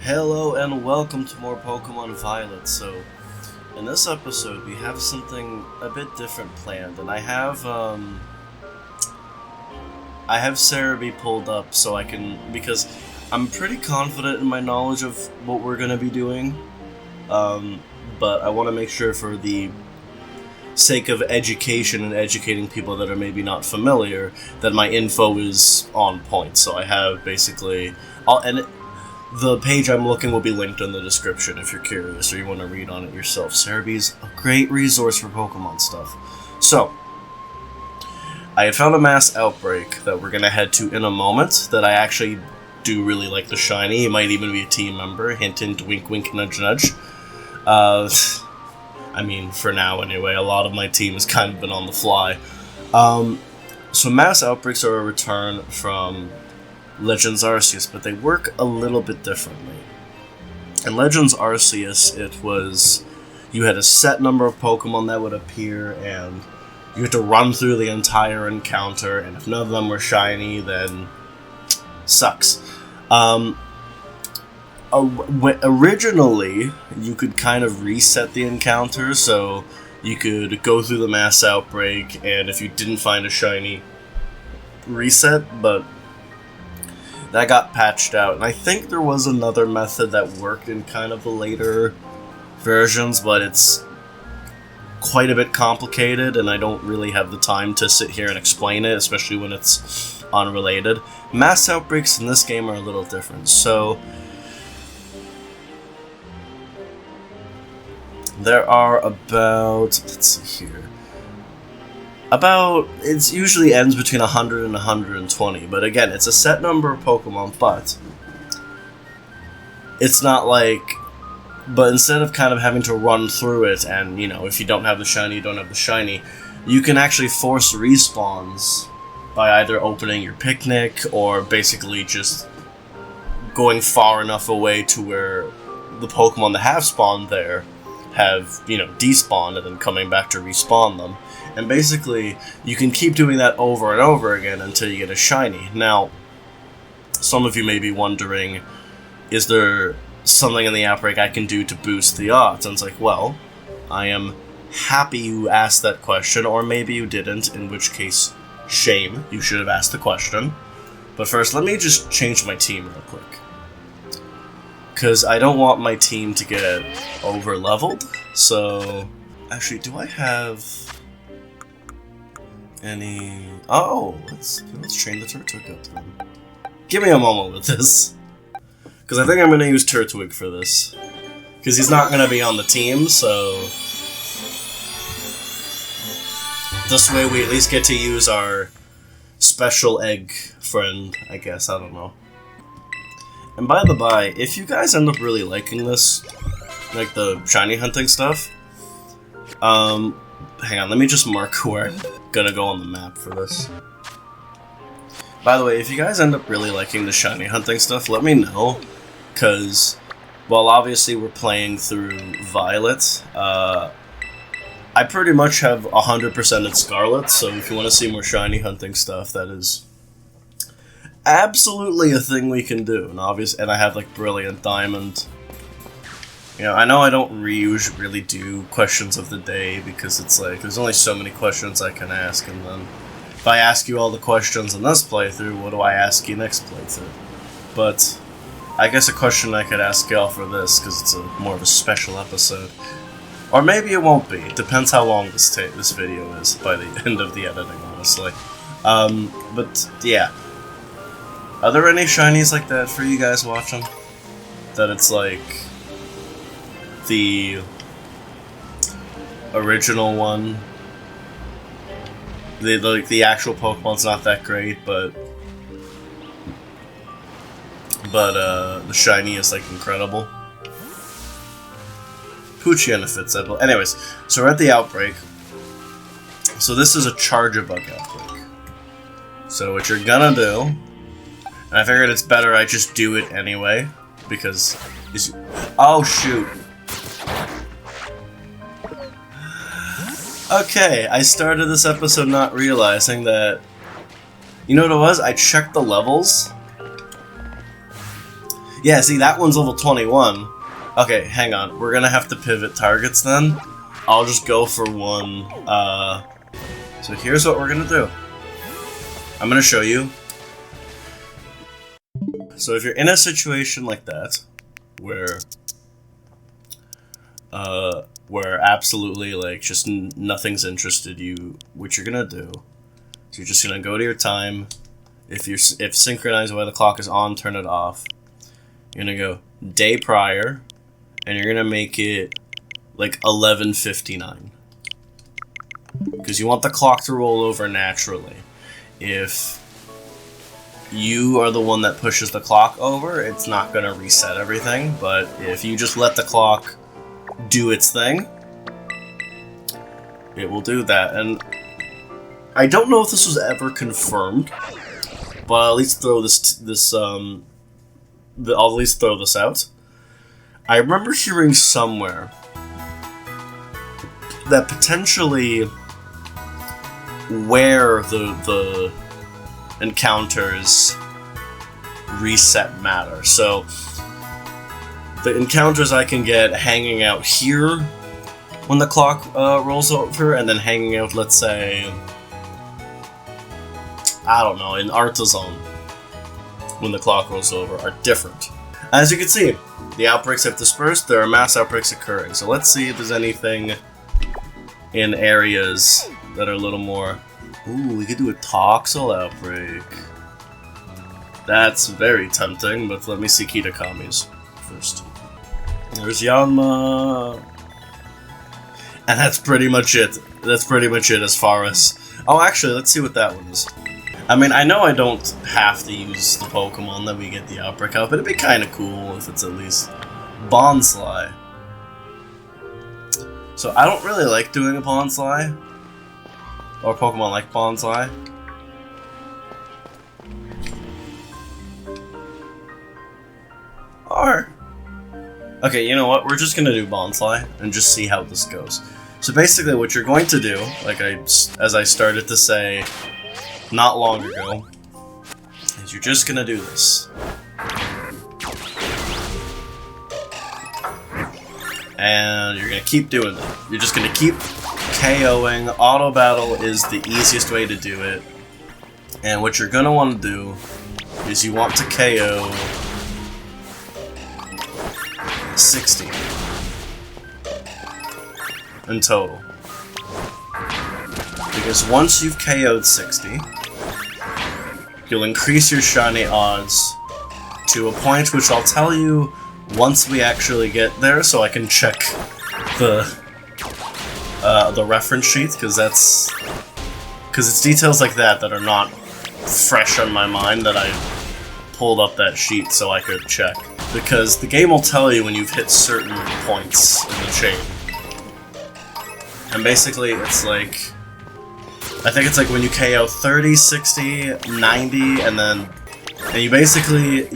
Hello and welcome to more Pokemon Violet. So, in this episode we have something a bit different planned, and I have Cerebi pulled up so I can, because I'm pretty confident in my knowledge of what we're gonna be doing, but I want to make sure for the sake of education and educating people that are maybe not familiar that my info is on point. So I have basically the page I'm looking will be linked in the description if you're curious or you want to read on it yourself. Cerebi's a great resource for Pokemon stuff. So, I had found a Mass Outbreak that we're going to head to in a moment that I actually do really like the shiny. It might even be a team member. Hint, hint, wink, wink, nudge, nudge. I mean, for now anyway, a lot of my team has kind of been on the fly. So Mass Outbreaks are a return from Legends Arceus, but they work a little bit differently. In Legends Arceus, you had a set number of Pokemon that would appear, and you had to run through the entire encounter, and if none of them were shiny, then sucks. Originally, you could kind of reset the encounter, so you could go through the Mass Outbreak, and if you didn't find a shiny, reset, but that got patched out, and I think there was another method that worked in kind of the later versions, but it's quite a bit complicated, and I don't really have the time to sit here and explain it, especially when it's unrelated. Mass Outbreaks in this game are a little different, so there are about, let's see here, it usually ends between 100 and 120, but again, it's a set number of Pokemon, but it's not like, but instead of kind of having to run through it, and, you know, if you don't have the shiny, you don't have the shiny, you can actually force respawns by either opening your picnic, or basically just going far enough away to where the Pokemon that have spawned there have, you know, despawned, and then coming back to respawn them. And basically, you can keep doing that over and over again until you get a shiny. Now, some of you may be wondering, is there something in the Outbreak I can do to boost the odds? And it's like, well, I am happy you asked that question, or maybe you didn't, in which case, shame, you should have asked the question. But first, let me just change my team real quick, because I don't want my team to get over-leveled. So, actually, do I have any... Oh, let's train the Turtwig up then. Give me a moment with this, because I think I'm going to use Turtwig for this, because he's not going to be on the team, so this way we at least get to use our special egg friend, I guess, I don't know. And by the by, if you guys end up really liking this, like the shiny hunting stuff, hang on, let me just mark where I'm gonna go on the map for this. By the way, if you guys end up really liking the shiny hunting stuff, let me know, because, well, obviously we're playing through Violet. I pretty much have 100%ed Scarlet, so if you want to see more shiny hunting stuff, that is absolutely a thing we can do. And I have, like, Brilliant Diamond. You know, I know I don't really do questions of the day, because it's like, there's only so many questions I can ask, and then if I ask you all the questions in this playthrough, what do I ask you next playthrough? But I guess a question I could ask y'all for this, because it's more of a special episode. Or maybe it won't be. It depends how long this video is by the end of the editing, honestly. But yeah. Are there any shinies like that for you guys watching? That it's like the original one. The actual Pokemon's not that great, but the shiny is, like, incredible. Poochyena fits that. Anyways, so we're at the Outbreak. So this is a Charge-a-Bug Outbreak. So what you're gonna do, and I figured it's better I just do it anyway, because oh shoot. Okay, I started this episode not realizing that, you know what it was? I checked the levels. Yeah, see, that one's level 21. Okay, hang on. We're gonna have to pivot targets then. I'll just go for one. So here's what we're gonna do. I'm gonna show you. So if you're in a situation like that, where absolutely, like, just nothing's interested you, what you're gonna do, so you're just gonna go to your time. If synchronized by the clock is on, turn it off. You're gonna go day prior, and you're gonna make it like 11:59, because you want the clock to roll over naturally. If you are the one that pushes the clock over, it's not gonna reset everything. But if you just let the clock do its thing, it will do that. And I don't know if this was ever confirmed, but I'll at least throw I'll at least throw this out. I remember hearing somewhere that potentially where the encounters reset matter. So the encounters I can get hanging out here when the clock rolls over, and then hanging out, let's say, I don't know, in Artisan when the clock rolls over, are different. As you can see, the outbreaks have dispersed. There are mass outbreaks occurring. So let's see if there's anything in areas that are a little more... Ooh, we could do a Toxel outbreak. That's very tempting, but let me see Kitakami's first. There's Yanma. And that's pretty much it. That's pretty much it as far as... Oh, actually, let's see what that one is. I mean, I know I don't have to use the Pokemon that we get the Outbreak out, but it'd be kind of cool if it's at least Bonsly. So I don't really like doing a Bonsly, or Pokemon like Bonsly. Or... Okay, you know what? We're just gonna do Bonsly and just see how this goes. So basically what you're going to do, like as I started to say not long ago, is you're just gonna do this. And you're gonna keep doing it. You're just gonna keep KOing. Auto battle is the easiest way to do it. And what you're gonna want to do is you want to KO 60 in total. Because once you've KO'd 60, you'll increase your shiny odds to a point which I'll tell you once we actually get there, so I can check the reference sheet, because it's details like that that are not fresh on my mind that I pulled up that sheet so I could check. Because the game will tell you when you've hit certain points in the chain. And basically it's like... I think it's like when you KO 30, 60, 90, and then... And you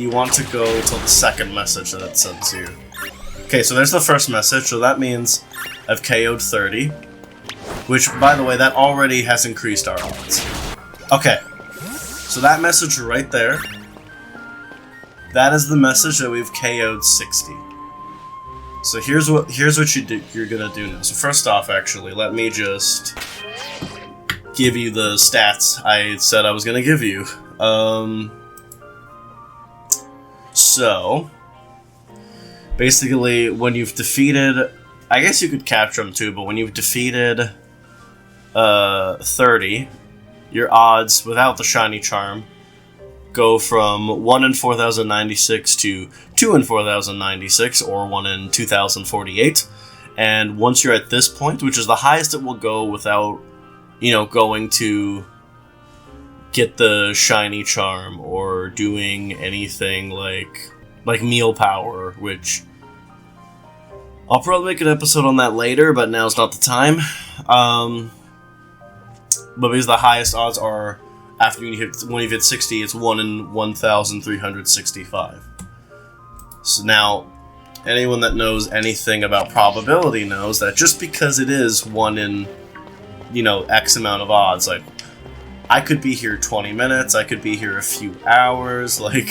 want to go till the second message that it sends you. Okay, so there's the first message, so that means I've KO'd 30. Which, by the way, that already has increased our odds. Okay, so that message right there, that is the message that we've KO'd 60. So here's what you're gonna do now. So first off, actually, let me just give you the stats I said I was gonna give you. So basically, when you've defeated, I guess you could capture them too, but when you've defeated 30, your odds without the shiny charm go from 1 in 4096 to 2 in 4096, or 1 in 2048. And once you're at this point, which is the highest it will go without, you know, going to get the shiny charm or doing anything like meal power, which I'll probably make an episode on that later, but now's not the time. But because the highest odds are after when you hit 60, it's 1 in 1365. So now, anyone that knows anything about probability knows that just because it is 1 in, you know, X amount of odds, like, I could be here 20 minutes, I could be here a few hours, like,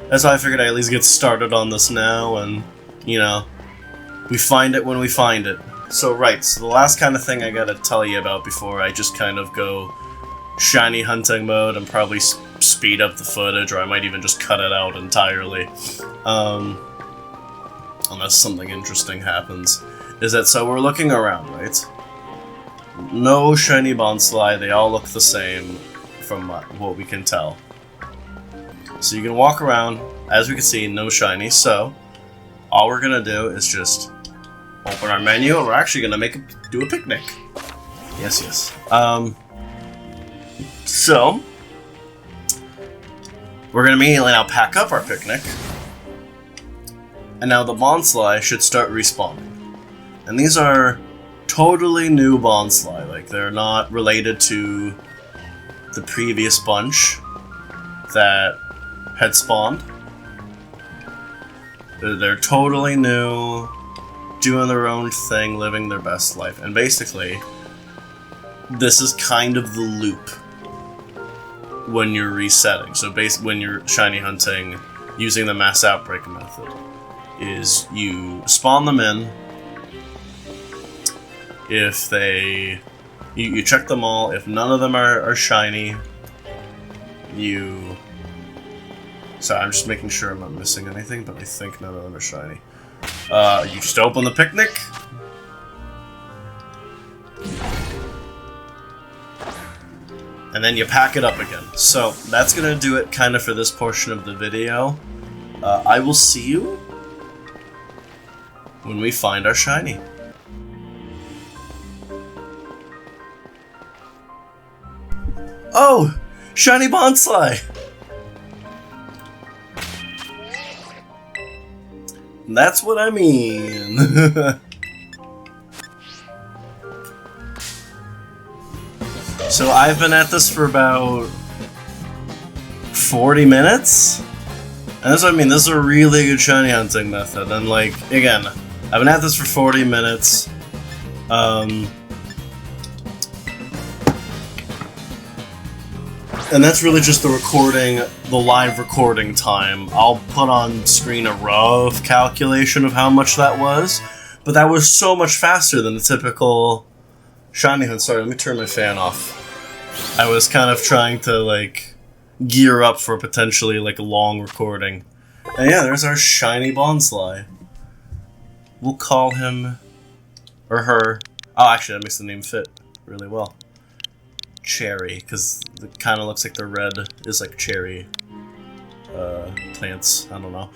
That's why I figured I'd at least get started on this now, and, you know, we find it when we find it. So right, so the last kind of thing I gotta tell you about before I just kind of go shiny hunting mode and probably speed up the footage, or I might even just cut it out entirely, unless something interesting happens, is that so we're looking around, right? No shiny Bonsly, they all look the same from what we can tell. So you can walk around, as we can see, no shiny, so all we're gonna do is just open our menu, and we're actually gonna do a picnic. Yes, yes. So we're gonna immediately now pack up our picnic, and now the Bonsly should start respawning. And these are totally new Bonsly, like they're not related to the previous bunch that had spawned. They're totally new, doing their own thing, living their best life. And basically, this is kind of the loop when you're resetting. So when you're shiny hunting using the Mass Outbreak method, is you spawn them in. If you check them all, if none of them are shiny, sorry, I'm just making sure I'm not missing anything, but I think none of them are shiny. You just open the picnic. And then you pack it up again. So, that's gonna do it kind of for this portion of the video. I will see you when we find our shiny. Oh! Shiny Bonsly! That's what I mean. So I've been at this for about 40 minutes? And that's what I mean, this is a really good shiny hunting method. And like, again, I've been at this for 40 minutes. And that's really just the live recording time. I'll put on screen a rough calculation of how much that was, but that was so much faster than the typical shiny hunt. Sorry, let me turn my fan off. I was kind of trying to, like, gear up for potentially, like, a long recording. And yeah, there's our shiny Bonsly. We'll call him, or her, oh, actually, that makes the name fit really well. Cherry, because it kind of looks like the red is like cherry plants. I don't know.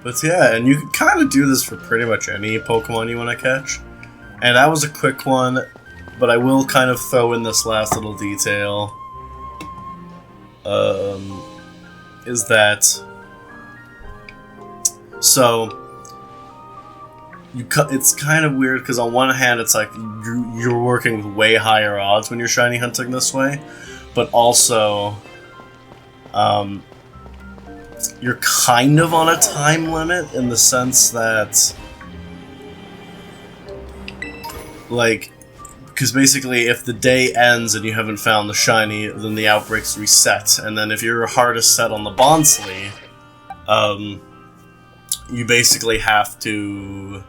But yeah, and you can kind of do this for pretty much any Pokemon you want to catch. And that was a quick one, but I will kind of throw in this last little detail. Is that so? It's kind of weird because on one hand it's like you're working with way higher odds when you're shiny hunting this way, but also you're kind of on a time limit in the sense that, like, because basically if the day ends and you haven't found the shiny, then the outbreaks reset, and then if your heart is set on the Bonsly, you basically have to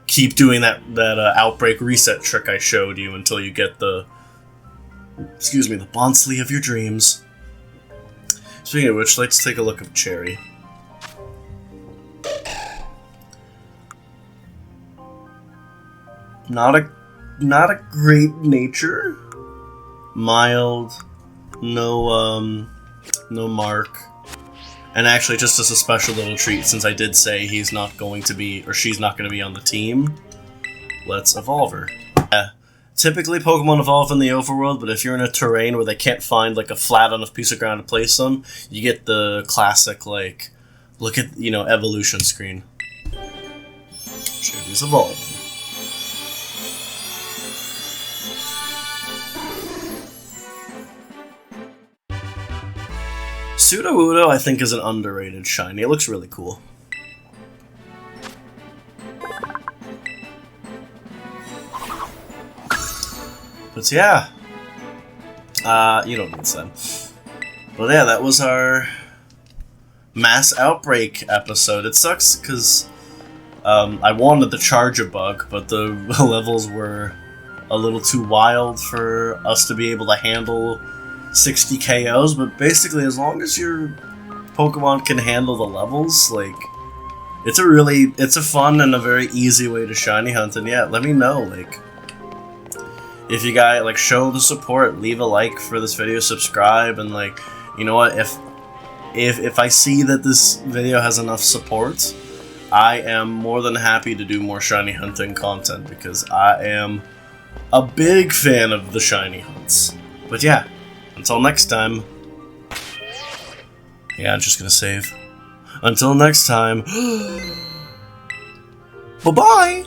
keep doing that outbreak reset trick I showed you until you get the Bonsly of your dreams. Speaking of which, let's take a look at Cherry. Not a great nature. Mild, no mark. And actually, just as a special little treat, since I did say he's not going to be, or she's not going to be on the team, let's evolve her. Typically, Pokemon evolve in the overworld, but if you're in a terrain where they can't find, like, a flat enough piece of ground to place them, you get the classic, like, look at, evolution screen. Cherry's evolving. Sudowoodo, I think, is an underrated shiny. It looks really cool. But yeah, You don't need Sam. But yeah, that was our Mass Outbreak episode. It sucks because I wanted the charger bug, but the levels were a little too wild for us to be able to handle 60 KOs. But basically, as long as your Pokemon can handle the levels, like, it's a fun and a very easy way to shiny hunt. And yeah, let me know, like, if you guys, like, show the support, leave a like for this video, subscribe, and, like, you know what, if I see that this video has enough support, I am more than happy to do more shiny hunting content, because I am a big fan of the shiny hunts. But yeah, until next time. Yeah, I'm just gonna save. Until next time. Bye-bye!